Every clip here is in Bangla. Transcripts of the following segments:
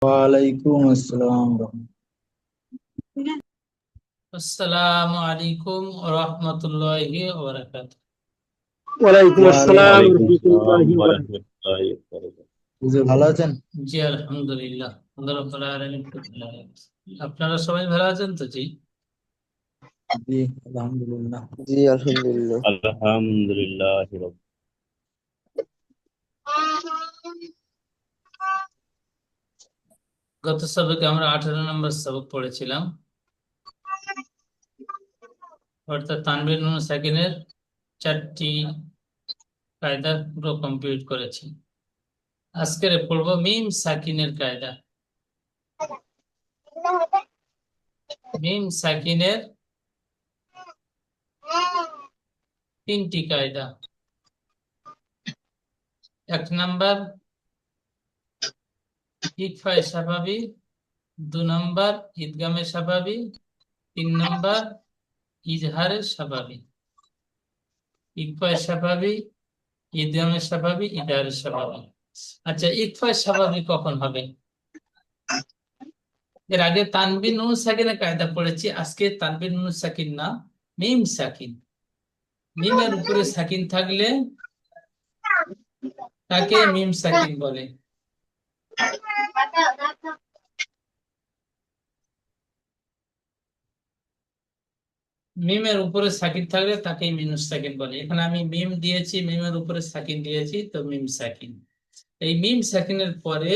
ওয়ালাইকুম আসসালাম আসসালামু আলাইকুম রহমতুল্লাহি ওয়া বারাকাতুহু। ওয়ালাইকুম আসসালাম ওয়ালাইকুম। ওয়ালাইকুম আসসালাম রহমতুল্লাহি ওয়া ওয়া বারাকাতুহু। রাহমাতুল্লাহি ওয়া বারাকাতুহু। জি, ভালো আছেন? জি আলহামদুলিল্লাহ, আল্লাহ রাব্বুল আলামিন খুব ভালো আছেন। আপনারা সবাই ভালো আছেন তো? জি। জি, আলহামদুলিল্লাহ। জি আলহামদুলিল্লাহ। আলহামদুলিল্লাহি রাব্বিল গত সবকে আমরা 18 নম্বর সবক পড়েছিলাম, অর্থাৎ তানবীর নুন সাকিনের 4টি কায়দা পুরো কমপ্লিট করেছি। আজকের পড়বো মিম সাকিনের কায়দা। মিম সাকিনের 3টি কায়দা। 1 নম্বর ইকফায়ে স্বাভাবিক, 2 নম্বর ইদগামে স্বাভাবিক, 3 নম্বর ইজহারের স্বাভাবিক। ইকফায়ে স্বাভাবিক, ইদগামের স্বাভাবিক, ইজহারের স্বাভাবিক। আচ্ছা, ইকফায়ে স্বাভাবিক কখন হবে? এর আগে তানবিন নুন সাকিনের কায়দা পড়েছি, আজকে তানবিন নুন সাকিন না, মিম সাকিন। মিমের উপরে সাকিন থাকলে তাকে মিম সাকিন বলে। মিমের উপরে সাকিন থাকলে তাকে মিম সাকিন বলে। এখানে আমি মিম দিয়েছি, মিমের উপরে সাকিন দিয়েছি, তো মিম সাকিন। এই মিম সাকিনের পরে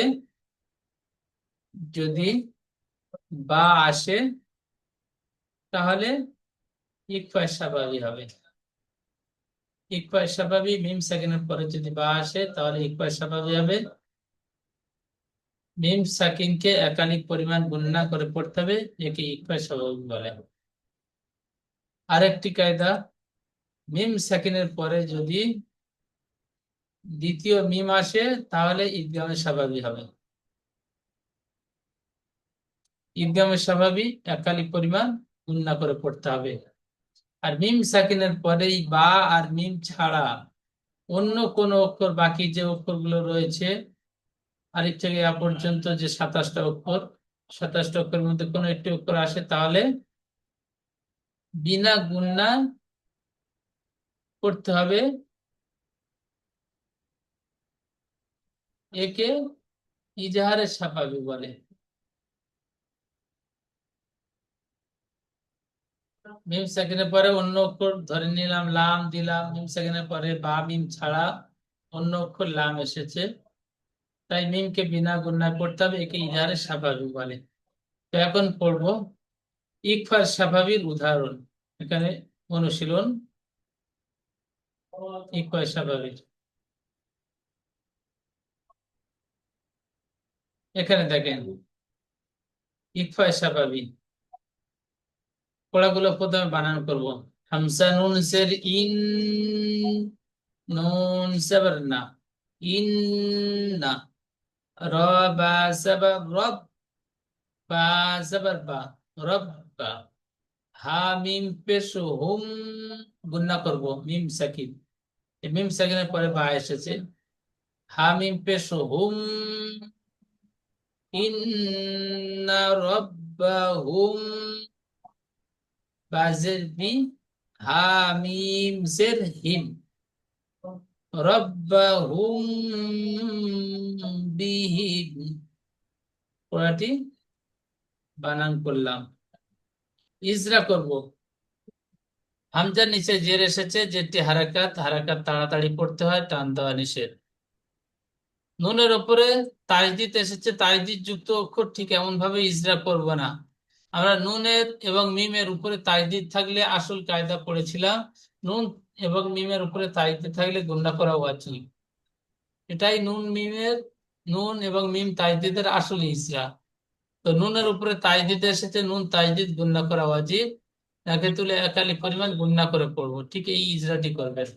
যদি বা আসে তাহলে ইকফায়ে স্বাভাবিক হবে। ইকফায়ে স্বাভাবিক, মিম সাকিনের পরে যদি বা আসে তাহলে ইকফায়ে স্বাভাবিক হবে। মিম সাকিনকে একাধিক পরিমাণ গুণনা করে পড়তে হবে, একে ইকফায়ে স্বাভাবিক বলে। আরেকটি কায়দা, মিম সাকিনের পরে যদি দ্বিতীয় মিম আসে তাহলে ইদগামে স্বাভাবিক হবে। ইদগামে স্বাভাবিক একাধিক পরিমাণ গুণনা করে পড়তে হবে। আর মিম সাকিনের পরেই বা আর মিম ছাড়া অন্য কোন অক্ষর, বাকি যে অক্ষরগুলো রয়েছে আলিফ থেকে ইয়া পর্যন্ত যে 27টা অক্ষর, 27টা অক্ষরের মধ্যে কোনো একটি অক্ষর আসে তাহলে বিনা গুণনা করতে হবে, একে ইজাহারের স্বাভাবিক বলে। মিম সেকেন্ডের পরে অন্য অক্ষর ধরে নিলাম, লাম দিলাম, মিম সেকেন্ডের পরে বা মিম ছাড়া অন্য অক্ষর লাম এসেছে, তাই মিমকে বিনা গুণনায় পড়তে হবে, একে ইজাহারের স্বাভাবিক বলে। তো এখন পড়বো ইকফার স্বাভাবিক উদাহরণ। এখানে অনুশীলন, ইকফার স্বাভাবিক। এখানে দেখেন ইকফায় স্বাভাবিক পড়াগুলো প্রথমে বানান করব। হামসা নুন জের ইন, নুন জবর না, ইন না। র বা জবর রব, বা জবর বা, রব বা। হা মিম পেশ হুম, গুন্না করব মিম সাকিন। এই মিম সাকিনের পরে বা এসেছে। হা মিম পেশ হুম, ইন্না রব্বাহুম। বাজের বি, হামিম জের হিম, রব্বাহুম বিহিম। পড়াটি বানান করলাম, ইজরা করব। হামজার নিচে জের এসেছে, যেটি হারাকাত, হারাকাত তাড়াতাড়ি পড়তে হয়, টান দেওয়া নিষেধ। নুনের ওপরে তাজদিদ এসেছে, তাজদিদ যুক্ত অক্ষর ঠিক এমন ভাবে ইজরা করব না। আমরা নুনের এবং মিমের উপরে তাজদিদ থাকলে আসল কায়দা পড়েছিলাম, নুন এবং মিমের উপরে তাজদিদ থাকলে গুণনা করা ওয়াজিব। এটাই নুন এবং মিম তাজদিদের আসল ইজরা। তো নুনের উপরে তাজদিদ এসেছে, নুন তাজদিদ গুণনা করা ওয়াজিব, একে তুলে একালি পরিমাণ গুণনা করে পড়বো, ঠিক এই ইজরাটি করবেন।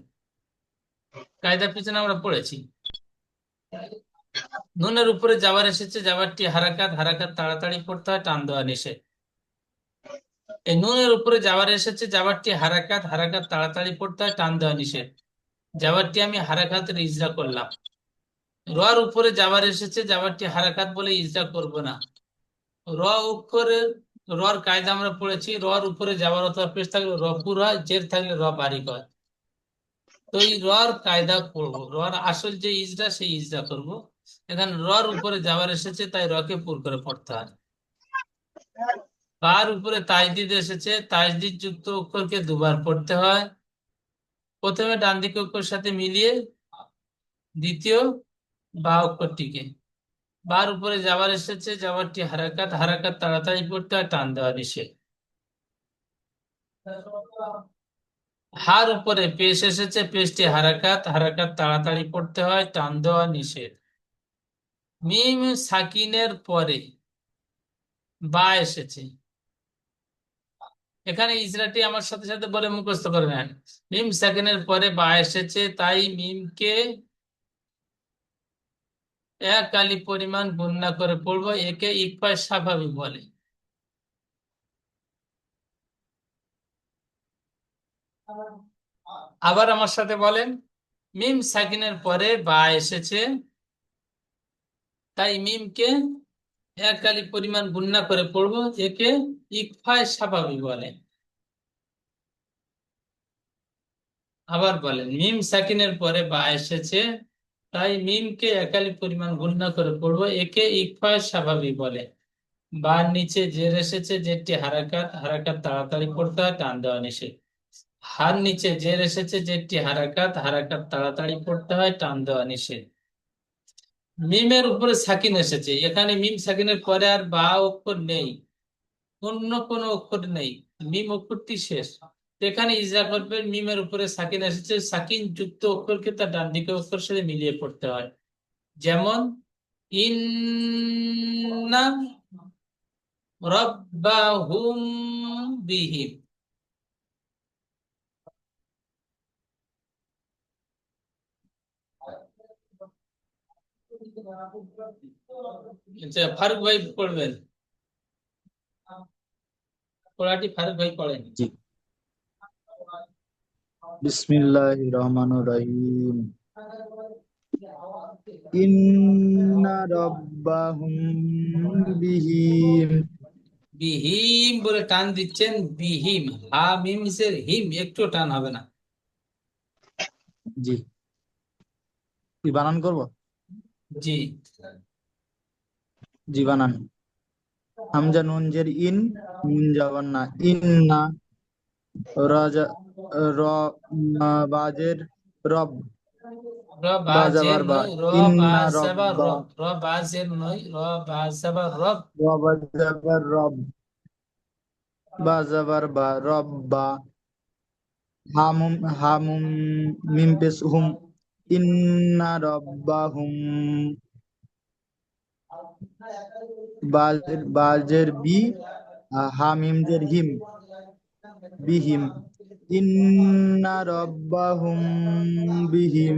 কায়দা পিছনে আমরা পড়েছি। নুনের উপরে যাবার এসেছে, যাবারটি হারাকাত, হারাকাত তাড়াতাড়ি পড়তে হয়, টান দেওয়া নিষেধ। এই নুনের উপরে যাবার এসেছে, যাবারটি হারাকাত, হারাকাত তাড়াতাড়ি পড়তে হয়, টান দেওয়া নিষেধ। যাবারটি আমি হারাকাতের ইজরা করলাম। রর উপরে জাবার এসেছে, জাবারটি হারাকাত বলে ইজরা করব না। র অক্ষরে রর কায়দা আমরা পড়েছি, রর উপরে জাবার অথবা পেশ থাকলে র পুর হয়, জের থাকলে র বারিক হয়। তো এই রর কায়দা করবো, রর আসল যে ইজরা সেই ইজরা করব। এখানে রর উপরে জাবার এসেছে তাই রকে পুর করে পড়তে হয়। তার উপরে তাজদিদ এসেছে, তাজদিদ যুক্ত অক্ষরকে দুবার পড়তে হয়। প্রথমে ডান দিকে অক্ষরের সাথে মিলিয়ে দ্বিতীয় বা অক্ষরটিকে। বার উপরে যাবার এসেছে, যাবারটি হারাকাত, হারাকাত তাড়াতাড়ি পড়তে হয়, টান দেওয়া নিষেধ। হার উপরে পেশ এসেছে, পেশটি হারাকাত, হারাকাত তাড়াতাড়ি পড়তে হয়, টান দেওয়া নিষেধ। মিম সাকিনের পরে বা এসেছে, এখানে ইজরাটি আমার সাথে সাথে বলে মুখস্থ করে নেন। মিম সাকিনের পরে বা এসেছে তাই মিমকে এক আলি পরিমাণ গুণনা করে পড়বো, একে ইকফা স্বাভাবিক বলে। আবার আমার সাথে বলেন, মিম সাকিনের পরে বা এসেছে তাই মিমকে এক আলি পরিমাণ গুণনা করে পড়বো, একে ইকফা স্বাভাবিক বলে। আবার বলেন, মিম সাকিনের পরে বা এসেছে তাই মিমকে এক আলি পরিমাণ গুণনা করে পড়বো, একে ইকফা স্বাভাবিক বলে। বার নিচে জের এসেছে, জেরটি হারাকাত, হারাকাত তাড়াতাড়ি পড়তে হয়, টান দেওয়া নিষেধ। হার নিচে জের এসেছে, জেরটি হারাকাত, হারাকাত তাড়াতাড়ি পড়তে হয়, টান দেওয়া নিষেধ। মিমের উপরে সাকিন এসেছে, এখানে মিম সাকিনের পরে আর বা অক্ষর নেই, অন্য কোনো অক্ষর নেই, মিম অক্ষরটি শেষ। তো এখানে ইজরা করবেন, মিমের উপরে সাকিন এসেছে, সাকিন যুক্ত অক্ষরকে তার ডান দিকে অক্ষর সাথে মিলিয়ে পড়তে হয়। যেমন ইন্না রাব্বাহুম বিহিম। আচ্ছা, ফারুক ভাই পড়বেন, পড়াটি ফারুক ভাই পড়েন। জি। বিসমিল্লাহির রহমানির রহিম। ইন্না রাব্বাহুম বিহিম। বিহিম বলে টান দিচ্ছেন, বিহিম, হা মিম সে হিম, একটু টান হবে না। জি, কি বানান করব? জি। জি বানান। হামজা নুন জের ইন, নুন যাবার না, ইন্না। রাজা র বাজের রব, র বা বা জের যাবার বা, নয়, র বা ইন্না জাবার রব্বা। রব, র বা জের নয়, র বা জাবার রব। র বা যাবার রব, বা যাবার বা, রব্বা। হামুম হামুম, মিম পেশ হুম। ইন্না রব্বাহুম। বাজের বি, হামিম জের হিম, বিহিম। ইন্না রব্বাহুম বিহিম।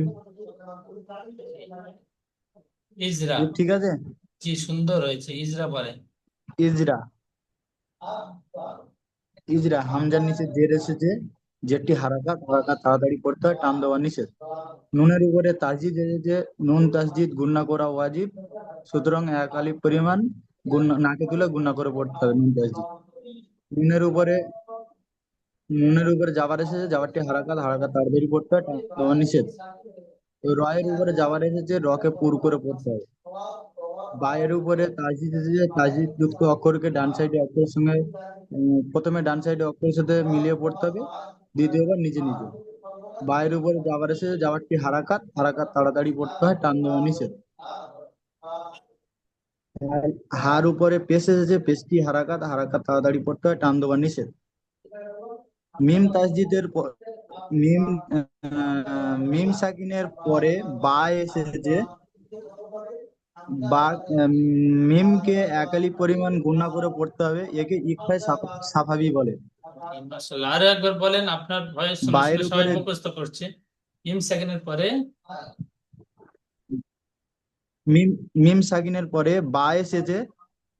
ইজরা। ঠিক আছে। জি, সুন্দর হয়েছে, ইজরা বলেন। ইজরা। ইজরা হামজার নিচে জের এসেছে, জেরটি হারাকাত, হারাকাত তাড়াতাড়ি করতে হয়, টান দেওয়া নিষেধ। নুনের উপরে তাসদিদ এসেছে, নুন তাসদিদ গুণনা করা ওয়াজিব, সুতরাং এক আলিফ পরিমাণ গুণনা নাকে তুলে গুণনা করে পড়তে হবে নুন তাসদিদ। নুনের উপরে নুনের উপরে জাবার এসেছে, জাবারটি হারাকাত, হারাকাত তাড়াতাড়ি পড়তে হয়, টান দেওয়া নিষেধ। রয়ের উপরে জাবার এসেছে, রকে পুর করে পড়তে হবে। বায়ের উপরে তাসদিদ এসেছে, তাসদিদ যুক্ত অক্ষরকে ডান সাইডে অক্ষরের সঙ্গে প্রথমে ডান সাইডে অক্ষরের সাথে মিলিয়ে পড়তে হবে, দ্বিতীয়বার নিচে নিচে। বায়ের উপরে জাবার এসেছে, জাবারটি হারাকাত, হারাকাত তাড়াতাড়ি পড়তে হয়, টান দেওয়া নিষেধ। হার উপরে পেশ এসেছে, পেশটি হারাকাত, হারাকাত তাড়াতাড়ি পড়তে হয়, টান দেওয়া নিষেধ। মিম তাসদিদের মিম মিম সাকিনের পরে বা এসেছে, বা মিমকে একালি পরিমাণ গুণা করে পড়তে হবে, একে ইকফায় সাফাবি বলে। মাশাআল্লাহ, আরো একবার বলেন, আপনার ভয়েস শুনে বায়ের শুনে সবাই উপরে মুখস্থ করছে। ইম সেকেন্ডের পরে মিম মিম সাকিনের পরে বা এসেছে,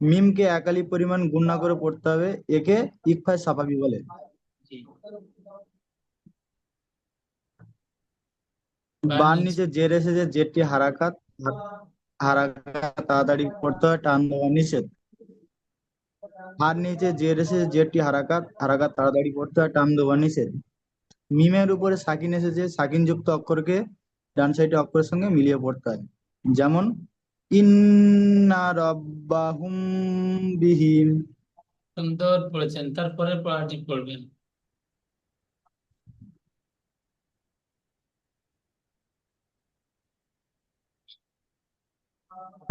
মিমকে একালি পরিমাণ গুণা করে পড়তে হবে, একে ইকফায় সাফাবি বলে। জি, বার বানিয়েছে। নিচে জের এসেছে, জেরটি হারাকাত, হারাকাত তাড়াতাড়ি পড়তে হয়, টান দেওয়া নিষেধ। আর নিচে জের এসেছে, জেরটি হারাকাত, হারাকাত তাড়াতাড়ি পড়তে হয়, টান দেওয়া নিষেধ। মিমের উপরে সাকিন এসেছে, সাকিন যুক্ত অক্ষরকে ডান সাইডে অক্ষরের সঙ্গে মিলিয়ে পড়তে হয়। যেমন ইন্না রব্বাহুম বিহিম। সুন্দর পড়েছেন, তারপরে পড়াটি পড়বেন।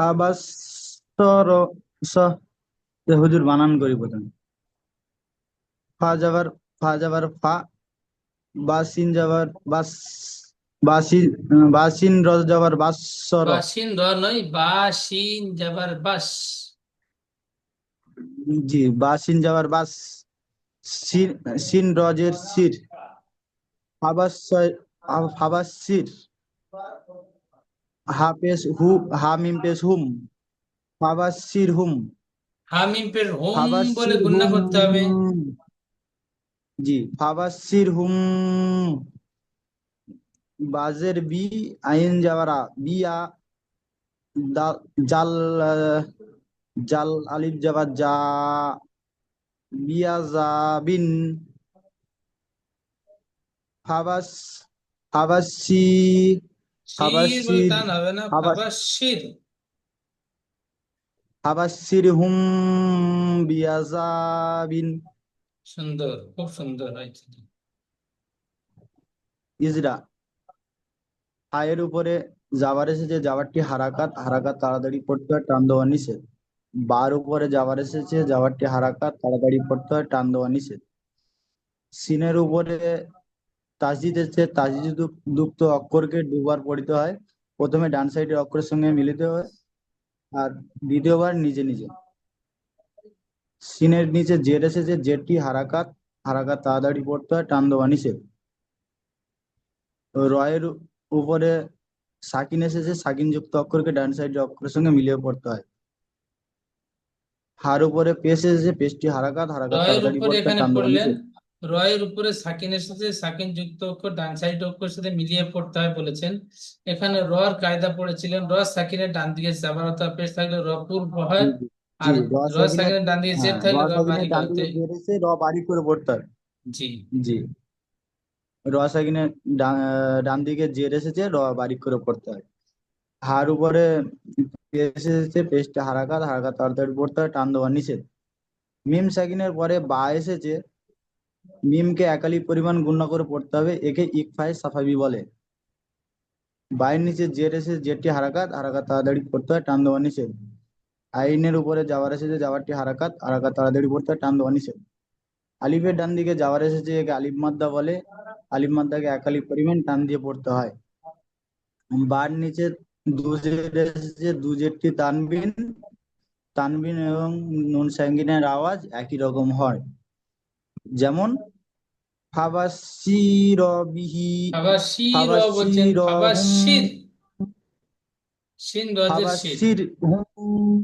আবাসর স হুজুর বানান করি প্রথমে। ফা যাবার, ফা যাবার ফা, বাসিন যাবার বাস, বাসিন, বাসিন রস যাবার বাসর। বাসিন র নয়, বাসিন যাবার বাস। জি, বাসিন যাবার বাস, সিন, সিন রজের সির, ফাবাসির, হা পেশ হু, হা মিম পেশ হুম, ফাবাসির হুম, হামিম পের হোম বলে ফাবাসির গুণনা হুম। করতে হবে। জি, ফাবাসির হুম। বাজের বি, আইন যাওয়ার আ, বি আ, জাল, জাল আলিফ যাবার যা, বিয়া যাবিন, ফাবাস, ফাবাসি, শির বলে ফাবাসির, টান হবে না, ফাবাস, ফাবাসির। ফাবাসির হুম বিয়াজাবিন। সুন্দর, খুব সুন্দর হয়েছে। ইজরা, আয়ের উপরে যাবার এসেছে, যাবারটি হারাকাত, হারাকাত তাড়াতাড়ি পড়তে হয়, টান দেওয়া নিষেধ। বার উপরে যাবার এসেছে, যাবারটি হারাকাত, তাড়াতাড়ি পড়তে হয়, টান দেওয়া নিষেধ। সিনের উপরে তাসদিদ এসেছে, তাসদিদ যুক্ত অক্ষরকে দুবার পড়িতে হয়। প্রথমে ডান সাইডের অক্ষরের সঙ্গে মিলিতে হয়, আর দ্বিতীয়বার নিজে নিজে। সিনের নিচে জেড এসেছে, জেডটি হারাকাত, হারাকাত তাড়াতাড়ি পড়তে হয়, টান দেওয়া নিষেধ। রয়ের উপরে সাকিন এসেছে, সাকিন যুক্ত অক্ষরকে ডান সাইডের অক্ষরের সঙ্গে মিলিয়ে পড়তে হয়। হার উপরে পেশ এসেছে, পেশটি হারাকাত, হারাকাত রয়ের তাড়াতাড়ি উপরে পড়তে হয়, এখানে টান দেওয়া পড়লেন, নিষেধ। রয়ের উপরে সাকিন এসেছে, সাকিন যুক্ত অক্ষর ডান সাইড অক্ষরের সাথে মিলিয়ে পড়তে হয় বলেছেন। এখানে রর কায়দা পড়েছিলেন, র সাকিনের ডান দিকে যাবার অথবা পেশ থাকলে র পূর্ব হয়, জি জি জি, আর র র সাকিনের, সাকিনের ডান দিকে জেড হ্যাঁ, র থাকলে র সাকিনের বারিক ডান হয়। দিকে জেড এসে র বারিক করে পড়তে হয়। জি। জি, র সাকিনের ডান দিকে জেড এসেছে, র বারিক করে পড়তে হয়। হার উপরে পেশ এসেছে, পেশটা হারাকাত, হারাকাত তাড়াতাড়ি পড়তে হয়, টান দেওয়া নিষেধ। মিম সাকিনের পরে বা এসেছে, মিমকে একালি পরিমাণ গুণনা করে পড়তে হবে, একে ইকফায়ে সাফাবি বলে। বায়ের নিচে জের এসে, জেরটি হারাকাত, হারাকাত তাড়াতাড়ি পড়তে হয়, টান দেওয়া নিষেধ। আইনের উপরে যাওয়ার এসেছে, যাওয়ারটি হারাকাত, হারাকাত তাড়াতাড়ি পড়তে হয়, টান দেওয়া নিষেধ। আলিফের ডান দিকে যাওয়ার এসেছে, একে আলিফ মাদ্দা বলে, আলিফ মাদ্দাকে একালি পরিমাণ টান দিয়ে পড়তে হয়। বার নিচে দুজের এসেছে, দুজেরটি তানবিন, তানবিন এবং নুন সাঙ্গিনের আওয়াজ একই রকম হয়। যেমন ফাবাসির বিহি, ফাবাসির বলছেন, ফাবাসির হুম, ফাবাসির, শিন রজের শির। ফাবাসির হুম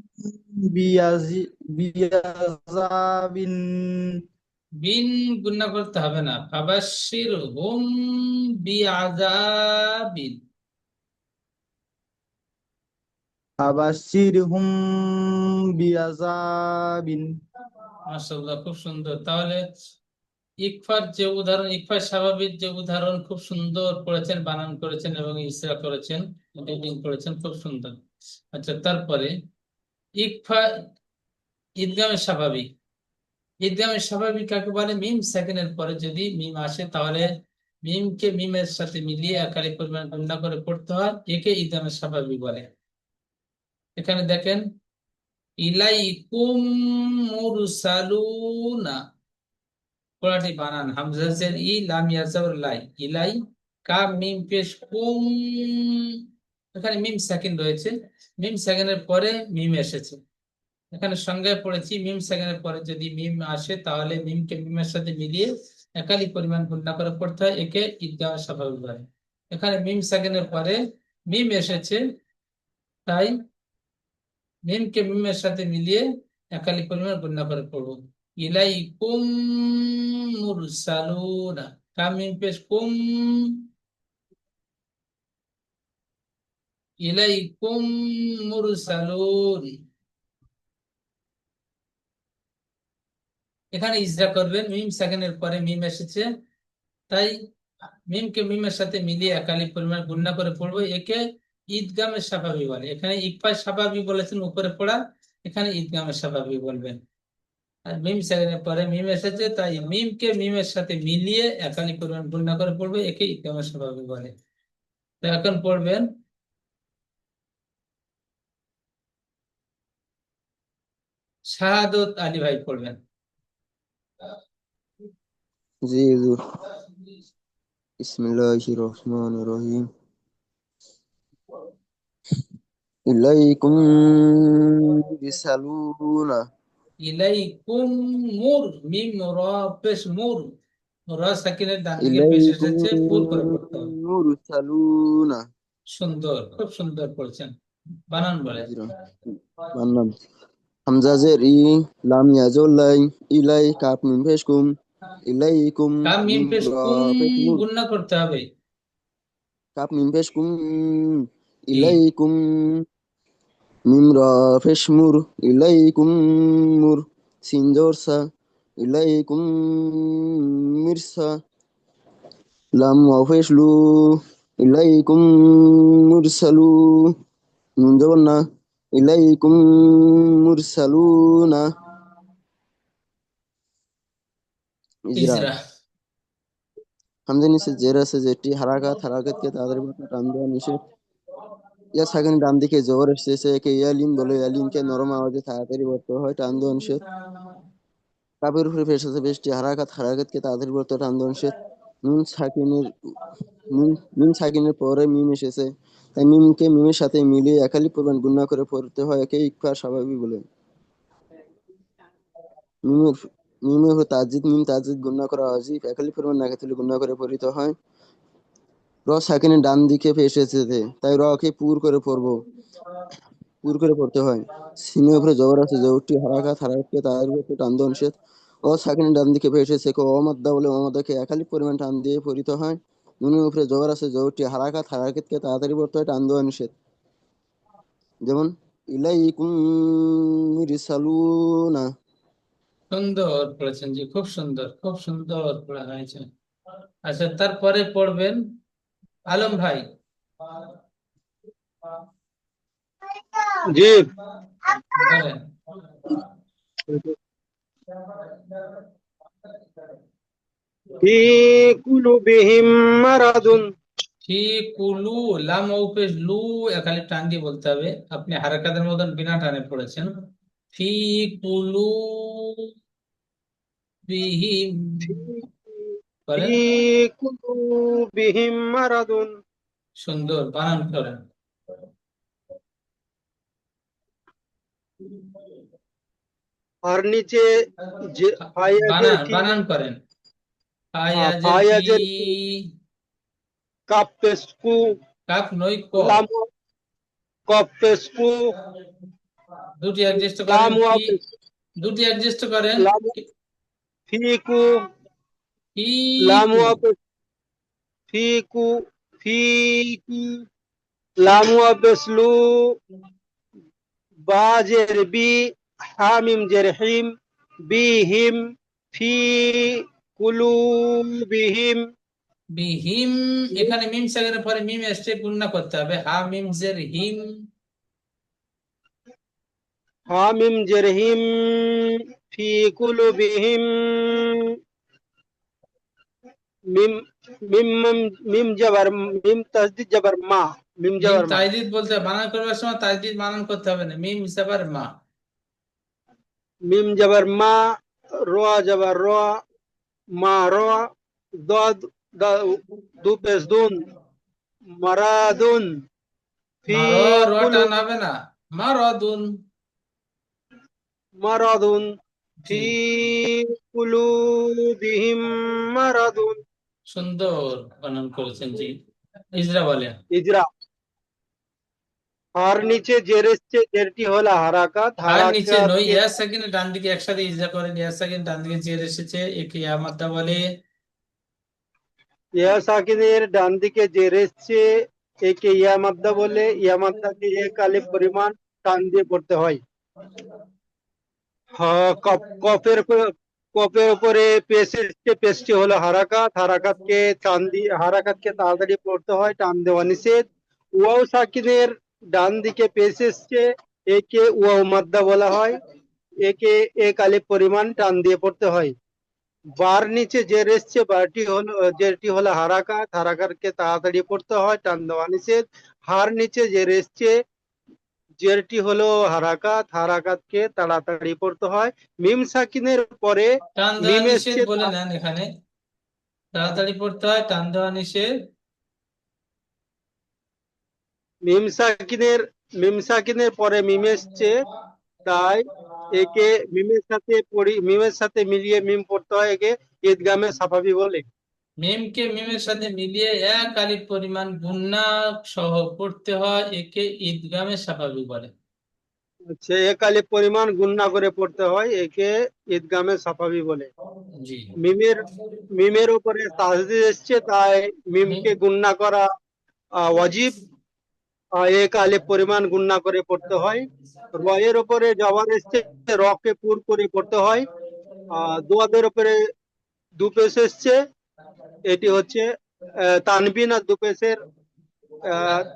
বিয়াজি, বিয়াজাবিন, বিন গুণনা করতে হবে না, ফাবাসির হুম বিআযাবিন। ফাবাসির হুম বিয়াজাবিন। মাশাআল্লাহ, খুব সুন্দর। তাহলে ইকফার যে উদাহরণ, ইকফার স্বাভাবিক যে উদাহরণ খুব সুন্দর পড়েছেন, বানান করেছেন এবং ইসরা করেছেন, রিডিং করেছেন, খুব সুন্দর। আচ্ছা, তারপরে ইকফা, ঈদগামের স্বাভাবিক। ঈদগামের স্বাভাবিক কাকে বলে? মিম সেকেন্ডের পরে যদি মিম আসে তাহলে মিমকে মিমের সাথে মিলিয়ে একালি পরিমাণ গুণনা করে পড়তে হয়, একে ঈদগামের স্বাভাবিক বলে। এখানে দেখেন, ইলাইকুম মুরসালুনা, পুরাটি বানান হামজা জের ই, লাম ইয়াজার লাই, ইলাই, কাফ মিম পেশ কুম। এখানে মিম সেকেন্ড রয়েছে, মিম সেকেন্ডের পরে মিম এসেছে। এখানে সংজ্ঞায় পড়েছি, মিম সেকেন্ডের পরে যদি মিম আসে তাহলে মিমকে মিমের সাথে মিলিয়ে একালি পরিমাণ গুণনা করে পড়তে হয়, একে ঈদগাম স্বাভাবিক বলে। এখানে মিম সেকেন্ডের পরে মিম এসেছে, তাই মিমকে মিমের সাথে মিলিয়ে একালি পরিমাণ গুণনা করে পড়বো। ইলাইকুম মুরসালুনা, কাম মিম পেশ কুম, ইলাইকুম মুরসালুন। এখানে ইজরা করবেন, মিম সেকেন্ডের পরে মিম এসেছে, তাই মিমকে মিমের সাথে মিলিয়ে একালি পরিমাণ গুণনা করে পড়বো। একে ঈদগামের স্বাভাবিক বলে। এখানে ইকফার স্বাভাবিক বলেছেন উপরে পড়া, এখানে ঈদগামের স্বাভাবিক বলবেন। আর মিম সেকেন্ডের পরে মিম এসেছে, তাই মিমকে মিমের সাথে মিলিয়ে একালি পরিমাণ গুণনা করে পড়বে, একে ঈদগামের স্বাভাবিক বলে। তো এখন পড়বেন শাহাদত আলী ভাই পড়বেন। জি হুজুর। বিসমিল্লাহির রহমানির রহিম। ইলাইকুম বিসালুনা। ইলাইকুম মুর, মিম র পেশ মুর, র সাকিনের ডান দিকে পেশ ইলাইকুম এসেছে, পুর করে পড়তে হবে। মুরসালুনা। সুন্দর, খুব সুন্দর পড়ছেন। বানান বলেন। জি বানান। হামজা জের ই, লাম ইয়াজুর লাই, ইলাই কাপ মিম পেশ কুম, ইলাইকুম কাম মিম মিম পেশ র কুম পেশ মুর, গুণনা করতে হবে। কাপ মিম পেশ কুম, ই ইলাইকুম মিম র পেশ মুর, ইলাইকুম মুর, সিন জোর সা, ইলাইকুম মিরসা, লাম ওয়াও পেশ লু, ইলাইকুম মুরসালু, নুন জবর না, ইলাইকুম মুরসালুনা। ইজরা। ইজরা। হামজা নিচে জের আছে, যেটি হারাকাতকে তাদের মধ্যে টান দেওয়া নিষেধ। ইয়া সাকিন ডান দিকে জবর এসেছে, একে ইয়ালিন বলে। ইয়ালিনকে নরম আওয়াজে তাড়াতাড়ি বলতে হয়, টান দেওয়া নিষেধ। কাপের উপরে পেশ আছে পেশটি হারাকাতকে তাড়াতাড়ি বলতে টান দেওয়া নিষেধ। নুন সাকিনের নুন নুন সাকিনের পরে মিম এসেছে, তাই মিমকে মিমের সাথে মিলিয়ে একালি পরিমাণ গুণা করে পড়তে হয়, একে ইকফা স্বাভাবিক বলে। মিমের মিমের উপর তাসদিদ, মিম তাসদিদ গুণা করা ওয়াজিব, একালি পরিমাণ না তুলে গুণা করে পড়িতে হয়। র সাকিনের ডান দিকে পেশ এসেছে, তাই রকে পুর করে পড়তে হয়। সিনের উপরে জবর আছে, জবরটি হারাকাতকে তার উপরে টান দেওয়া নিষেধ। ও সাকিনের ডান দিকে পেশ এসেছে, অমাদ্দা বলে অমাদ্দাকে একালি পরিমাণ টান দিয়ে পড়িতে হয়। নুনের উপরে জবর আছে, জবরটি হারাকাতকে তাড়াতাড়ি পড়তে হয়, টান দেওয়া নিষেধ। যেমন ইলাইকুম মিরসালুনা। সুন্দর পড়েছেন জি, খুব সুন্দর, খুব সুন্দর পড়া হয়েছে। আচ্ছা, তারপরে পড়বেন আলম ভাই। জি। বলেন। ফি কুলুবিহিম মারাদুন। ফি কুলু, লাম ও পেশ লু, একালি টান দিয়ে বলতে হবে। আপনি হারাকাতের মতন বিনা টানে পড়েছেন। ফি কুলু বিহিম, ফি বলেন। কুলুবিহিম মারাদুন। সুন্দর বানান করেন। আর নিচে যে ফায়াজের বানান ফি, বানান করেন। ফায়াজের ফি, ফায়াজের কাপ পেস্কু, কাফ নই ক, লাম কপ পেস্কু, দুটি অ্যাডজাস্ট করেন। লাম ফি, ওয়াপেস, দুটি অ্যাডজাস্ট করেন। লাম ফিকু, লাম ইকু, ওয়াপেস, ফিকু, ফিকু, লাম ওয়াপেস লু, বাজের বি, হামিম জের হিম, বিহিম, ফি কুলুবিহিম। বিহিম। এখানে মিম সেকেন্ডের পরে মিম এসছে, গুণনা করতে হবে। হা মিম জের হিম, হামিম জের হিম, ফি কুলুবিহিম। মিম মিম জবর, মিম তাসদিদ জবর মা, মিম মিম জবর মা। তাজদিদ বলতে হবে। বানান করবার সময় তাজদিদ বানান করতে হবে না। মিম সাবার মা। মিম জবর মা, র জবর র, মা র, দদ দু পেশ দুন, মারাদুন, ফি মার, র কুলু টান হবে না, মার দুন। মারাদুন, জি, ফি কুলুবিহিম মারাদুন। সুন্দর বানান করেছেন জি। ইজরা বলেন। ইজরা। আর নিচে জের এসছে, জেরটি হলো হারাকাত। আর নিচে নই, হারাকাতকে ইয়া সেকেন্ড ডান দিকে একসাথে ইজরা করেন। ইয়া সেকেন্ড ডান দিকে জের এসেছে, একে ইয়া মাদ্দা বলে। ইয়া সাকিনের ডান দিকে জের এসছে, একে ইয়া মাদ্দা বলে। ইয়া মাদ্দাকে এক আলিফ পরিমাণ টান দিয়ে পড়তে হয়। কফের উপরে পেশ এসছে, পেশটি হলো হারাকাত। হারাকাতকে তাড়াতাড়ি পড়তে হয়, টান দেওয়া নিষেধ। ওয়াও সাকিনের ডান দিকে পেশ এসছে, একে ওয়াও মাদ্দা বলা হয়। একে এক আলিফ পরিমাণ টান দিয়ে পড়তে হয়। বার নিচে জের এসছে, জেরটি হলো হারাকাত। হারাকাতকে তাড়াতাড়ি পড়তে হয়, টান দেওয়া নিষেধ। হার নিচে জের এসছে, জেরটি হলো হারাকাত। হারাকাতকে তাড়াতাড়ি পড়তে হয়। মিম সাকিনের পরে টান দেওয়া মিম নিষেধ এসছে, বলে নেন এখানে, তাড়াতাড়ি পড়তে হয়, টান দেওয়া নিষেধ। মিম সাকিনের পরে মিম এসছে, তাই একে মিমের সাথে মিলিয়ে মিম পড়তে হয়। একে ঈদগামে সাফাবি বলে। মিমকে মিমের সাথে মিলিয়ে এক আলিফ পরিমাণ গুণনা সহ পড়তে হয়, একে ঈদগামে সাফাবি বলে। আচ্ছা, এক আলিফ পরিমাণ গুণনা করে পড়তে হয়, একে ঈদগামে সাফাবি বলে। জি। মিমের উপরে তাসদিদ এসছে, তাই মিমকে গুণনা করা ওয়াজিব। এক আলিফ পরিমাণ গুণনা করে পড়তে হয়। রয়ের উপরে জবর এসছে, রকে পুর করে পড়তে হয়। দোয়াদের উপরে দু পেশ এসছে, এটি হচ্ছে তানবিন আর দু পেশের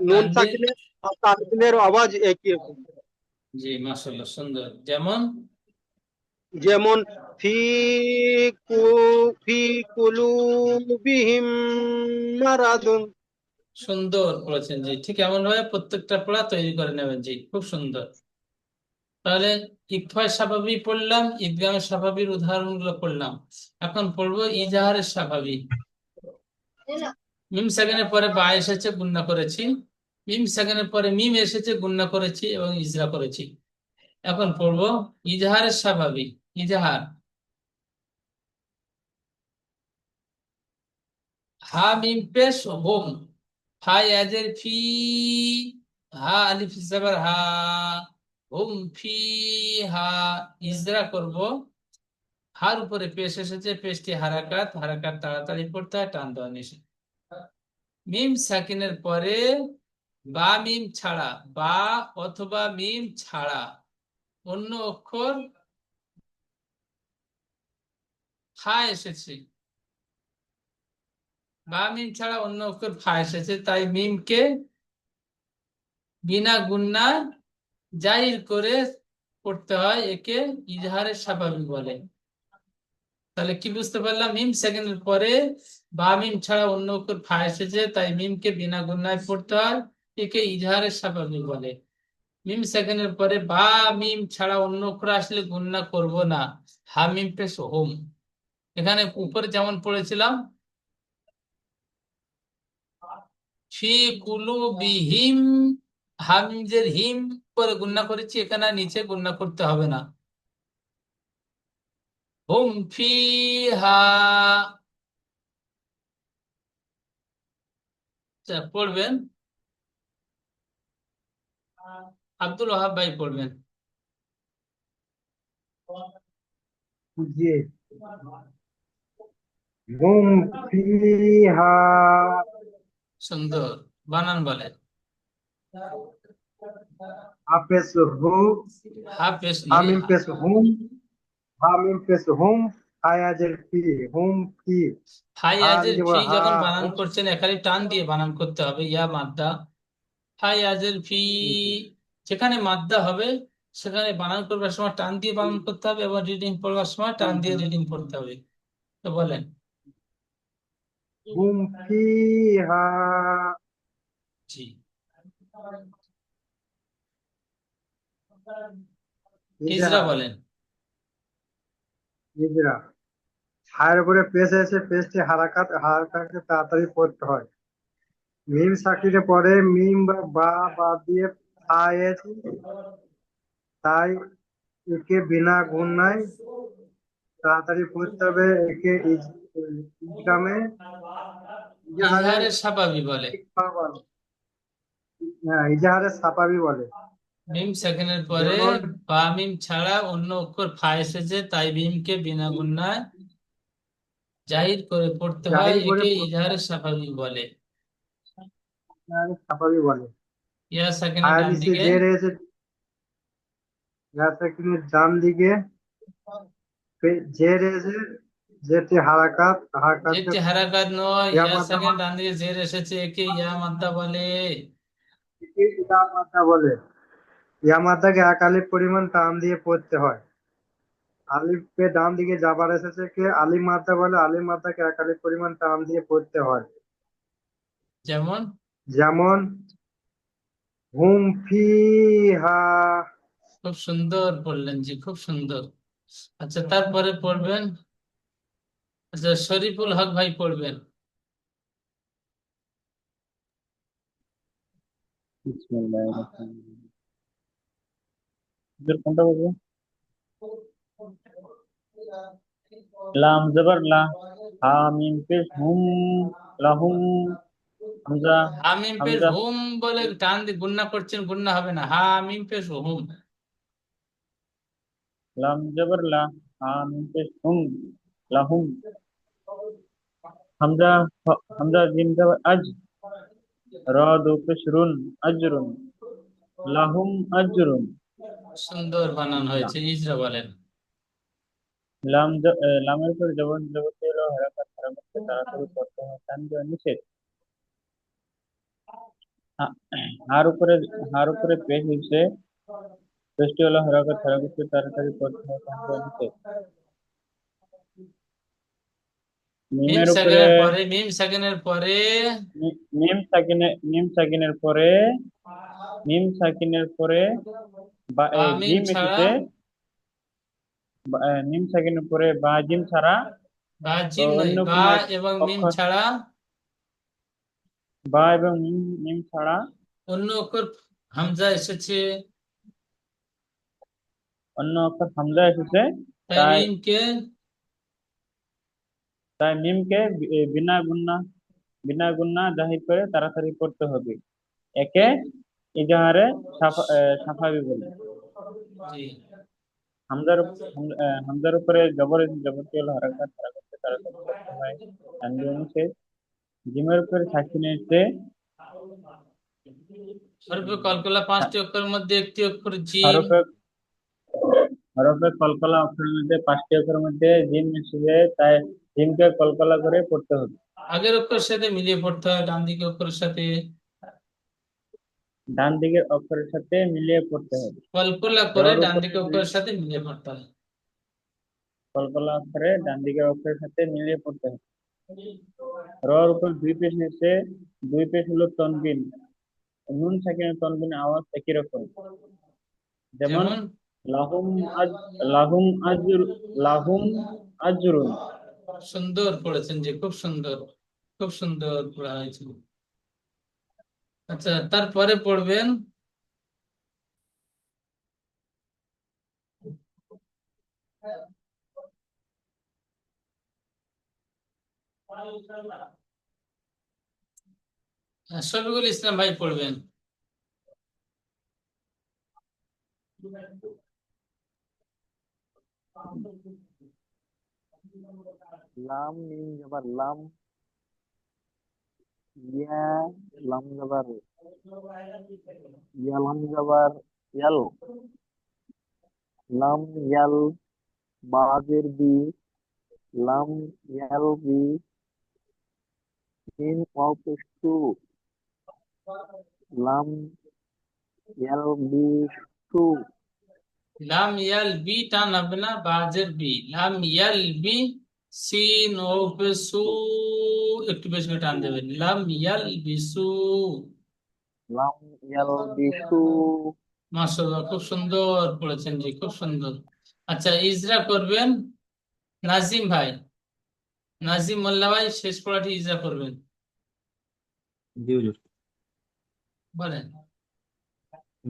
নুন তানবির, সাকিনের আর তানবিনের আওয়াজ একই রকম। জি মাশাআল্লাহ, সুন্দর। যেমন যেমন ফি ফি কুলুবিহিম মারাদুন। সুন্দর পড়েছেন জি, ঠিক এমন ভাবে প্রত্যেকটা পড়া তৈরি করে নেবেন জি, খুব সুন্দর। তাহলে ইকফায় স্বাভাবী পড়লাম, ঈদগামের স্বাভাবিক উদাহরণগুলো পড়লাম। এখন পড়বো ইজাহারের স্বাভাবিক। মিম সেকেন্ডের পরে বা এসেছে, গুণনা করেছি। মিম সেকেন্ডের পরে মিম এসেছে, গুণনা করেছি এবং ইজরা করেছি। এখন পড়বো ইজাহারের স্বাভাবিক। ইজাহার, হা মিম পেশ হোম, ফা ইয়াজের ফি, হা আলিফ জবর হা, হুম ফি হা। ইজরা করব, হার উপরে পেশ এসেছে, পেশটি হারাকাত। হারাকাত তাড়াতাড়ি পড়তে হয়, টান দেওয়া নিষেধ। মিম সাকিনের পরে বা মিম ছাড়া, বা অথবা মিম ছাড়া অন্য অক্ষর ফা এসেছে, বা মিম ছাড়া অন্য অক্ষর ফা এসেছে, তাই মিমকে বিনা গুণনায় জাহির করে পড়তে হয়, একে ইজহারের স্বাভাবিক বলে। তাহলে কি বুঝতে পারলাম? মিম সেকেন্ডের পরে বা মিম ছাড়া অন্য অক্ষর ফা এসেছে, তাই মিমকে বিনা গুণনায় পড়তে হয়, একে ইজহারের স্বাভাবিক বলে। মিম সেকেন্ডের পরে বা মিম ছাড়া অন্য অক্ষর আসলে গুণনা করব না, হা মিম পেশ হোম। এখানে উপরে যেমন পড়েছিলাম ফি কুলুবিহিম, হামজের হিম করে গুণনা করেছি, এখানে আর নিচে গুণনা করতে হবে না। হুম ফিহা, পড়বেন আব্দুল ওহাব ভাই, পড়বেন। জি, হুম ফিহা। সুন্দর, বানান বলেন। হাফেজ হু, হাফেজ নেই, হামিম পেশ হুম, হামিম পেশ হুম, আয়াজের ফি, হুম ফি। ফাইয়াজের ফি হা যখন বানান হুম। করছেন এখানে টান দিয়ে বানান করতে হবে, ইয়া মাদ্দা। ফাইয়াজের ফি, যেখানে মাদ্দা হবে সেখানে বানান করবার সময় টান দিয়ে বানান করতে হবে, এবং রিডিং পড়বার সময় টান দিয়ে রিডিং পড়তে হবে। তো বলেন। হুম ফিহা। জি। ইজরা ইজহার, বলেন। ইজরা। হায়ের উপরে পেশ এসে পেশটি হারাকাতকে তাড়াতাড়ি পড়তে হয়। মিম সাকিরে পরে মিম বা বা দিয়ে আয়েত, তাই একে বিনা গুণায় তাড়াতাড়ি পড়তে হবে। একে ইজগামে ইজাহারে ইজহারের স্বাভাবিক বলে। ইকফা বলে। হ্যাঁ, ইজাহারে সাপাবি বলে। মিম সেকেন্ডের পরে যেমন বা মিম ছাড়া অন্য অক্ষর ফা এসেছে, তাই মিমকে বিনা গুণায় জাহির করে পড়তে হয়, জাহির করে একে পড়তে ইজহারের হয়। স্বাভাবিক বলে। সাফাবি বলে। ইয়া সাকিনের হায়া ডান নিচে দিকে জের এসে ইয়া সাকিনের ডান দিকে জের এসে যেটি হারাকাত হারাকাতকে যেটি হারাকাত নয়, ইয়া ইয়া মাদ্দা সাকিনের ডান দিকে জের এসেছে, একে ইয়া মাদ্দা বলে। ইয়া মাদ্দা বলে। ইয়া মাদ্দাকে এক আলিফ পরিমাণ টান দিয়ে পড়তে হয়। আলিফে ডান দিকে জাবার এসেছে কে আলিফ মাদ্দা বলে। আলিফ মাদ্দাকে এক আলিফ পরিমাণ টান দিয়ে পড়তে হয়। যেমন যেমন হুম ফিহা। খুব সুন্দর পড়লেন জি, খুব সুন্দর। আচ্ছা, তারপরে পড়বেন, আচ্ছা শরীফুল হক ভাই পড়বেন। বিসমিল্লাহির রহমানির রহিম। এদের কোনটা বলবো? লাম জবর লা, হা মিম পেশ হুম, লাহুম, হামজা, হামিম পেশ হামজা, হুম বলে টান দিয়ে গুন্না করছেন, গুন্না হবে না, হামিম পেশ হুম। লাম জবর লা, হা মিম পেশ হুম, লাহুম, হামজা, হামজা জিম জবর আজ, র দো পেশ রুন, আজরুন, লাহুম আজরুন। সুন্দর বানান লা- হয়েছে, ইজরা বলেন। লামের উপর জবর জবরটি হলো হারাকাত, হারাকাতকে তাড়াতাড়ি পড়তে হয়, টান দেওয়া নিষেধ। হা- হার উপরে পেশ হিসেবে, পেশটি হলো হারাকাত, হারাকাতকে তাড়াতাড়ি পড়তে হয়, টান দেওয়া নিষেধ। মিম মিমের উপরে সেকেন্ডের পরে, মিম সেকেন্ডের পরে মিম সাকিনের পরে, মিম সাকিনের পরে বা মিম জিম ছাড়া, এসেছে। মিম সাকিনের পরে বা জিম ছাড়া বা জিম নয়, অন্য বা কোনো এবং মিম অক্ষর, ছাড়া বা এবং মিম মিম ছাড়া অন্য অক্ষর হামজা এসেছে, অন্য অক্ষর হামজা এসেছে। তাই তাই মিমকে তাই মিমকে বিনা গুন্না জাহির করে তাড়াতাড়ি পড়তে হবে। একে ইজাহারে সাফাবি বলে। জি। হামজার উপরে জবরটি হলো হারাকাত, হারাকাতকে তাড়াতাড়ি পড়তে হয়, টান দিয়ে নিষেধ। জিমের উপরে সাকিন এসে, হরফে কলকলা পাঁচটি অক্ষরের মধ্যে একটি অক্ষর জিম। হরফে হরফে কলকলা অক্ষরের মধ্যে পাঁচটি অক্ষরের মধ্যে জিম এসেছে, তাই জিমকে কলকলা করে পড়তে হবে। আগের অক্ষরের সাথে মিলিয়ে পড়তে হয়, ডান দিকে অক্ষরের সাথে। ডান দিকের অক্ষরের সাথে মিলিয়ে পড়তে হবে। কলকলা করে রর ডান উপরে দিকে অক্ষরের সাথে মিলিয়ে পড়তে হয়। কলকলা অক্ষরে ডান দিকের অক্ষরের সাথে মিলিয়ে পড়তে হবে। রর উপর দুই পেশ নিচে, দুই পেশ হলো তনবিন। নুন সাকিনের তনবিন আওয়াজ একই রকম। যেমন যেমন লাহুম আজ, লাহুম আজর, লাহুম আজরুন। সুন্দর পড়েছেন যে, খুব সুন্দর, খুব সুন্দর পড়া হয়েছে। আচ্ছা, তারপরে পড়বেন শফিকুল ইসলাম ভাই পড়বেন। লাম মিম জবর লাম, ইয়া লাম জবর ইয়া, লাম জবর ইয়াল, লাম ইয়াল, বাজের বি, লাম ইয়াল বি, মিম ওয়াও পেশ টু, লাম ইয়াল বি টু, লাম ইয়াল বি টান হবে না, বাজের বি, লাম ইয়াল বি, সিন ও পে সু, একটু বেশি করে টান দেবেন, লাম ইয়াল বিসু। লাম ইয়াল বি টু। মাশাআল্লাহ, খুব সুন্দর পড়েছেন জি, খুব সুন্দর। আচ্ছা, ইজরা করবেন নাজিম ভাই, নাজিম মোল্লা ভাই শেষ পড়াটি ইজরা করবেন, জি হুজুর। বলেন।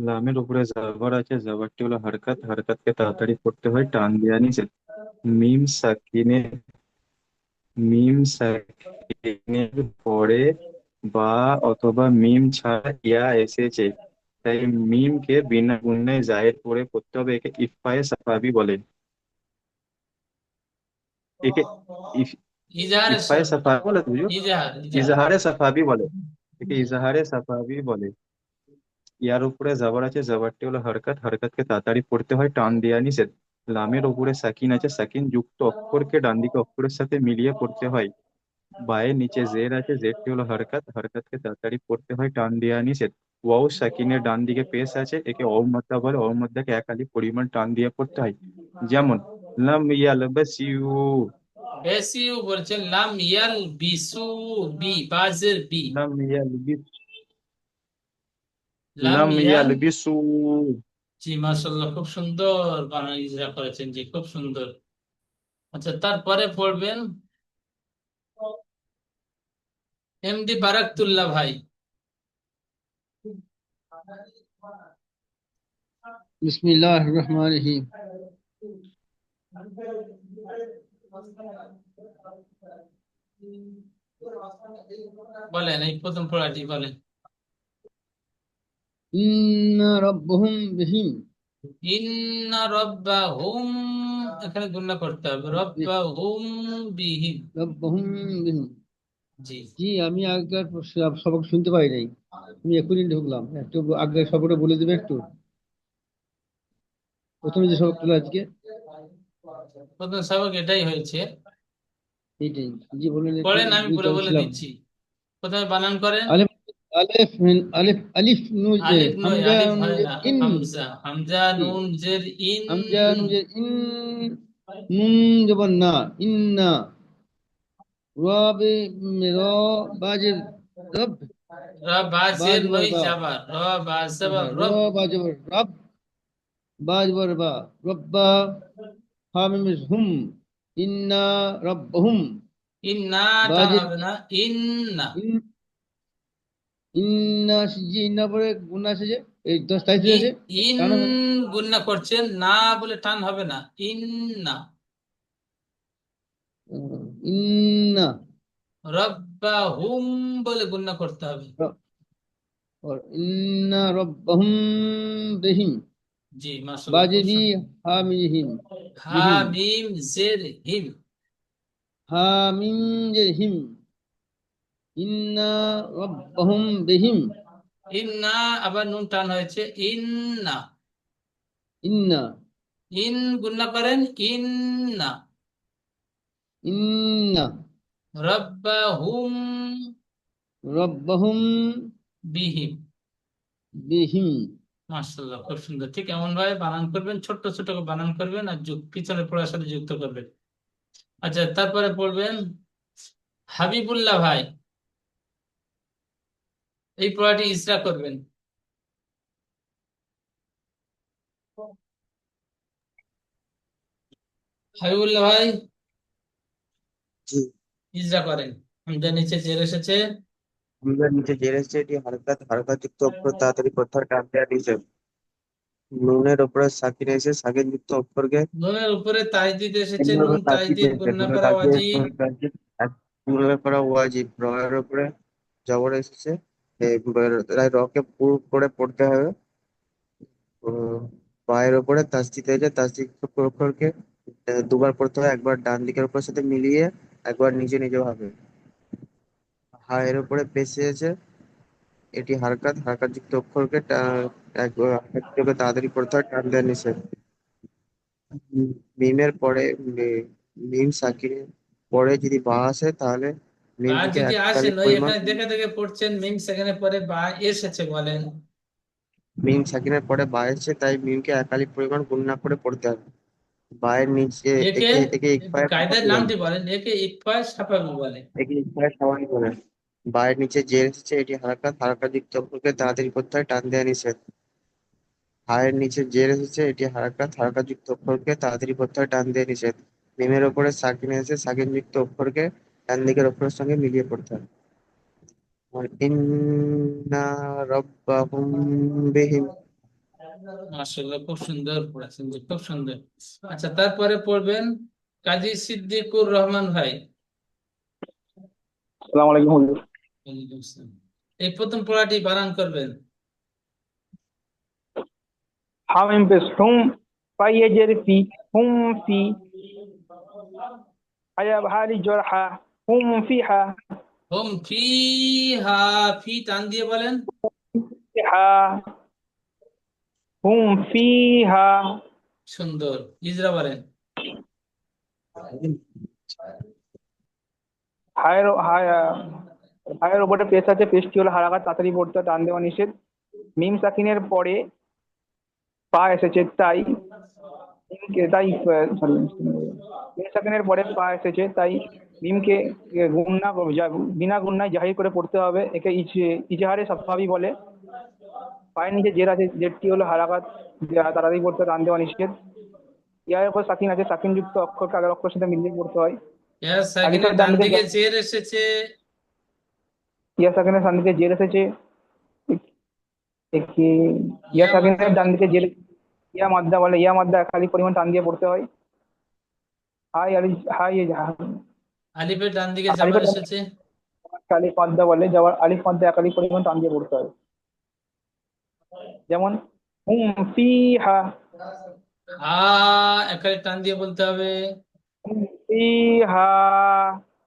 লামের উপরে জাবার আছে, জাবারটি হলো হারকাত, হারকাতকে তাড়াতাড়ি পড়তে হয়, টান দেওয়া নিষেধ। মিম সাকিনে মিম সাকিনের পরে বা অথবা মিম ছাড়া ইয়া এসেছে, তাই মিমকে বিনা গুণায় জায়ের করে পড়তে হবে। একে ইফায়ে সাফাবি বলে। একে ইফ- ইজাহার ইফায়ে সাফাবি বলে তো হুজুর। ইজাহার ইজাহার ইজহারে সাফাবি বলে। একে ইজাহারে সাফাবি বলে। ইয়ার উপরে জবর আছে, জবরটি হলো হরকত, হরকতকে তাড়াতাড়ি পড়তে হয়, টান দেয়া নিষেধ। লামের উপরে সাকিন আছে, সাকিন যুক্ত অক্ষরকে ডান দিকে অক্ষরের সাথে মিলিয়ে পড়তে হয়। বায়ের নিচে জের আছে, জেরটি হলো হরকত, হরকতকে তাড়াতাড়ি পড়তে হয়, টান দেয়া নিষেধ। ওয়াও সাকিনের ডান দিকে পেশ আছে, একে অবমাত্রা বলে, অবমাত্রাকে এক আলিফ পরিমাণ টান দিয়ে পড়তে হয়। যেমন লাম ইয়ালবাসিউ, বেসিউ বলছেন, লাম ইয়াল বিসু, বি বাজের বি, লাম ইয়ালবিস, লাম লাম ইয়াল। ইয়ালবিসু। জি মাশাআল্লাহ, খুব সুন্দর বানান ইজরা করেছেন, জি খুব সুন্দর। আচ্ছা, তারপরে পড়বেন এমডি বারাকতুল্লাহ ভাই। বিসমিল্লাহির রহমানির রহিম। বলেন এই প্রথম পড়াটি বলেন। ইন্না রাব্বাহুম বিহিম, ইন্না রাব্বাহুম, এখানে গুণনা করতে হবে, রাব্বাহুম বিহিম। রাব্বাহুম বিহিম। জি জি, আমি আগের সবক শুনতে পাই নাই, আমি এখনই ঢুকলাম। একটু আগে সবকটা বলে দেবে একটু, প্রথমে যে সবকটা হলো আজকে প্রথম সবক এটাই হয়েছে। এইটাই। জি বলুন একটু, পড়েন, আমি পুরো বুঝতে বলে পারছিলাম। দিচ্ছি। প্রথমে বানান করেন। আলিফ, আলিফ আলিফ আলিফ নুন জে আলিফ নয়, হামজা আলিফ নুন হয় জে না, ইন, হামজা, হামজা জি, নুন জের ইন, হামজা নুন জে ইন, নুন জবর না, ইন্না, রবে র বাজের রব, র বাজের বাজবর নই বা, জাবার, র বাজের হ্যাঁ র রব। বাজবর রব, বাজবর বা, রব্বা, হামিম হুম, ইন্না রব্বাহুম, ইন্না টান বাজের হবে না, ইন্না। ইন, ইন্না জি, ইন্না পরে গুণা আছে যে, এই 10 তারিখ আছে, ইন টান হবে না। গুণনা করছেন, না বলে টান হবে না, ইন্না। ইন্না রব্বাহুম বলে গুণনা করতে হবে। র- और इन्ना रब्बहुम बिहिम, জি মাশাআল্লাহ, খুব बाजिबी সুন্দর। हामिहिम, হা बिहिम, মিম জের হিম। हामिम जहिम, इन्ना रब्बहुम बिहिम, ইন্না, আবার নুন টান হয়েছে, ইন্না। इन्ना, ইন গুণনা করেন, ইন্না। इन्ना রব্বাহুম रब्बहुम বিহিম। बिहिम। মাশাআল্লাহ, খুব সুন্দর। ঠিক এমন ভাবে বানান করবেন, ছোট্ট ছোট করে বানান করবেন আর পিছনে পড়ার সাথে যুক্ত করবেন। আচ্ছা, তারপরে পড়বেন হাবিবুল্লাহ ভাই, এই পড়াটি ইসরা করবেন। হাবিবুল্লাহ ভাই জি, ইসরা করেন। হামজা নিচে জের এসেছে, হামজার নিচে জের এসেছে, এটি হারকাত, হারকাত যুক্ত অক্ষর তাড়াতাড়ি পড়তে হয়, টান দেয়া নিষেধ। নুনের উপরে সাকিন এসে, সাকিন যুক্ত অক্ষরকে নুনের উপরে তাজদিদ এসেছে, এমনি নুন ভাবে তাকিদ তাজদিদ এসেছে, গুণনা নুনের করা তাকিদ, ওয়াজিব। নুনের তাকিদ গুণনা করা ওয়াজিব। রয়ের উপরে জবর এসেছে, তাই রকে পুরো করে পড়তে হবে। পায়ের ওপরে তাসদিদ হয়েছে, তাসদিদ অক্ষরকে দুবার পড়তে হয়, একবার ডান দিকের উপর সাথে মিলিয়ে, একবার নিচে নিচে ভাবে। হায়ের উপরে পেশ হয়েছে, এটি হারকাত, হারকাত যুক্ত অক্ষরকে একযোগে তাড়াতাড়ি পড়তে হয়, টান দেওয়া নিষেধ। মিমের পরে মিম সাকিনের পরে যদি বা আসে, তাহলে বা মিমকে যদি এক আসে কালিফ নয়, পরিমাণ, এখানে দেখে দেখে পড়ছেন, মিম সেখানে পরে বা এসেছে বলেন। মিম সাকিনের পরে বা এসেছে, তাই মিমকে এক কালিফ পরিমাণ গুণনা করে পড়তে হবে। বায়ের নিচে একে একে একে ইকফায় কায়দার সাফাবি বলে। নামটি বলেন, একে ইকফা সাফাবি বলে। একে ইকফায় সাফাবি বলে। বায়ের নিচে জের এসেছে, এটি হারাকাত, হারাকাত যুক্ত অক্ষরকে তাড়াতাড়ি করতে হয়, টান দেওয়া নিষেধ। হায়ের নিচে জের এসেছে, এটি হারাকাত, হারাকাত যুক্ত অক্ষরকে তাড়াতাড়ি করতে হয়, টান দেওয়া নিষেধ। মিমের ওপরে সাকিন এসেছে, সাকিন যুক্ত অক্ষরকে ডান দিকের অক্ষরের সঙ্গে মিলিয়ে পড়তে হয়। আর ইন্না রাব্বাহুম বিহিম। মাশাআল্লাহ, খুব সুন্দর পড়েছেন, জি খুব সুন্দর। আচ্ছা, তারপরে পড়বেন কাজী সিদ্দিকুর রহমান ভাই। আসসালামু আলাইকুম হুজুর। ওয়ালাইকুম আসসালাম। এই প্রথম পড়াটি বানান করবেন। হামিম পেশ হুম, পাইয়েজের ফি, হুম ফি, আয়া ভারি জরহা, হুম ফিহা, হুম ফি হা, ফি টান দিয়ে বলেন। ফিহা হুম ফিহা সুন্দর। ইজরা বলেন। হায়ের হায়ের ওপরে পেশ আছে, পেশটি হলো হারাকাত, তাড়াতাড়ি পড়তে হয়, টান দেওয়া নিষেধ। মিম সাকিনের পরে পা এসেছে তাই তাই সরি, মিম সাকিনের পরে পা এসেছে তাই মিমকে বিনা গুণনায় জাহির করে পড়তে হবে। একে ইজহারে সাফাবি বলে। পায়ের নিচে জের আছে, জেরটি হলো হারাকাত, তাড়াতাড়ি পড়তে হয়, টান দেওয়া নিষেধ। ইয়ার উপর সাকিন আছে, সাকিন যুক্ত অক্ষরকে আগের অক্ষরের সাথে মিলিয়ে পড়তে হয়। ইয়া সাকিনের আলিফের ডান ডান দিকে দিকে জের এসেছে। ইয়া সাকিনের ডান দিকে জের এসেছে। একে ইয়া ইয়া মাদ্দা সাকিনের ডান বলেন। দিকে জের, ইয়া মাদ্দা বলে। ইয়া মাদ্দা খালি পরিমাণ টান দিয়ে পড়তে হয়। হাই আলি হাই আলিফের ডান দিকে জাবার আলিফের ডান এসেছে। দিকে আলিফ মাদ্দা বলে, যাওয়ার আলিফ মাদ্দা একালি পরিমাণ টান দিয়ে পড়তে হয়। যেমন হুম ফিহা হা একালি টান দিয়ে বলতে হবে। হুম ফিহা।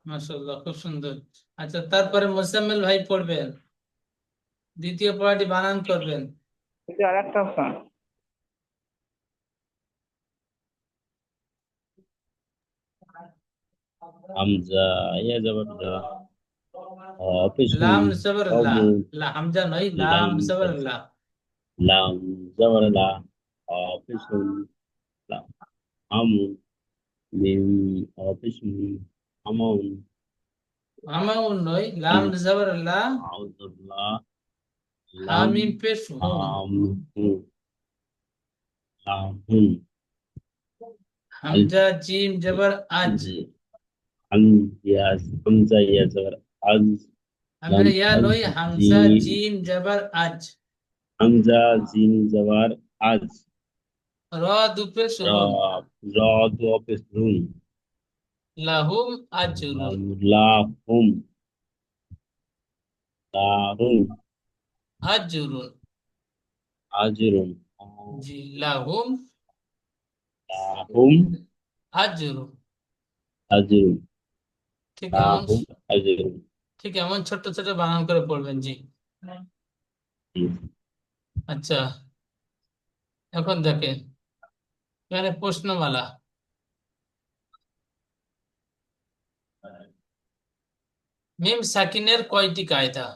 মাশাআল্লাহ, খুব সুন্দর। আচ্ছা, তারপরে মোজাম্মেল ভাই পড়বেন, দ্বিতীয় পড়াটি বানান করবেন। এটা আর একটা অপশন। হামজা ইয়া জবর দা লাম অপেশন জবর লা, অমু লা হামজা নয়, লাম লাম জবর লা। লাম জবর লা অপেশন লা আমু মিম অপেশন আমাউন আমাউন নয়, লাম জবর লা, আউযুল্লাহ লাম হামিম পেশ হুম। আমহু লাহুন আল হামজা জিম জবর আজ। হামজা ইয়া জবর আজ লাম আমরা ইয়া আল নয়, হামজা জিম জিম জবর আজ। হামজা জিম জবর আজ র দু পেশ রা হুন। রা দু অপেশ রুন লাহুম আজরুন। লাহুম লাহুম আজরুন। আজরুন জি, লাহুম লাহুম আজরুন। আজরুন ঠিক এমন, লাহুম আজরুন। ঠিক এমন ছোট্ট ছোট বানান করে পড়বেন। জি। আচ্ছা, এখন দেখেন এখানে প্রশ্নমালা। মিম সাকিনের কয়টি কায়দা?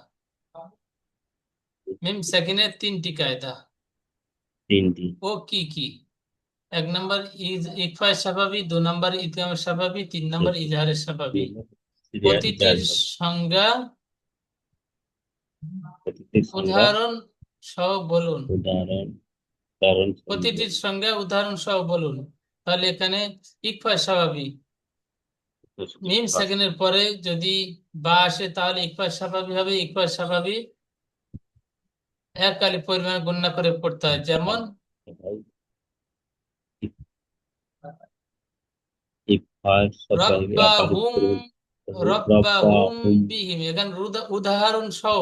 মিম সাকিনের 3টি কায়দা। তিনটি ও কি কি? 1 নম্বর ইকফায় স্বাভাবী, 2 নম্বর ইদগামের স্বাভাবী, 3 নম্বর ইজহারের স্বাভাবী। প্রতিটির সংজ্ঞা উদাহরণ সহ বলুন। উদাহরণ কারণ প্রতিটির সংজ্ঞা উদাহরণ সহ বলুন। তাহলে এখানে ইকফায় স্বাভাবী, মিম সেকেন্ডের পরে যদি বা আসে তাহলে ইকফায় স্বাভাবী হবে। ইকফায় স্বাভাবী এক আলিফ পরিমাণ গণনা করে পড়তে হয়। যেমন রব্বাহুম, রব্বাহুম বিহিম। এখানে উদাহরণ সহ,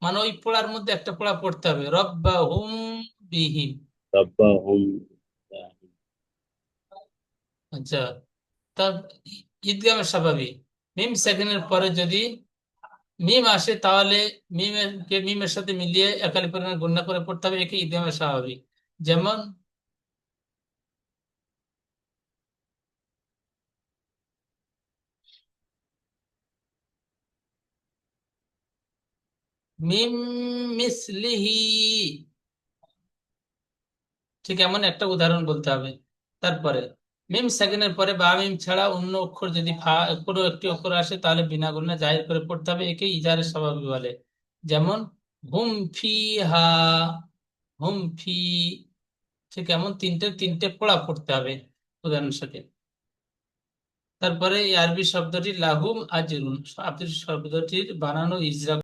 মানে ওই পড়ার মধ্যে একটা পড়া পড়তে হবে, রব্বাহুম বিহিম। আচ্ছা, তার ঈদগামের স্বাভাবিক, মিম সেকেন্ডের পরে যদি মিম আসে তাহলে মিমের সাথে মিলিয়ে একালি পরিমাণ গণনা করে পড়তে হবে। একে ঈদগামের স্বাভাবিক। যেমন মিম মিসলিহি, ঠিক এমন একটা উদাহরণ বলতে হবে। তারপরে মিম সেকেন্ডের পরে বা মিম ছাড়া অন্য অক্ষর যদি কোনো একটি অক্ষর আসে তাহলে বিনা গুণনা জাহির করে পড়তে হবে। একে ইজারের স্বাভাবিক বলে। যেমন হুম ফি হা, হুম ফি। ঠিক এমন তিনটে তিনটে পড়া পড়তে হবে উদাহরণের সাথে। তারপরে এই আরবি শব্দটি লাহুম আজরুন, আরবি শব্দটির বানানো ইজরা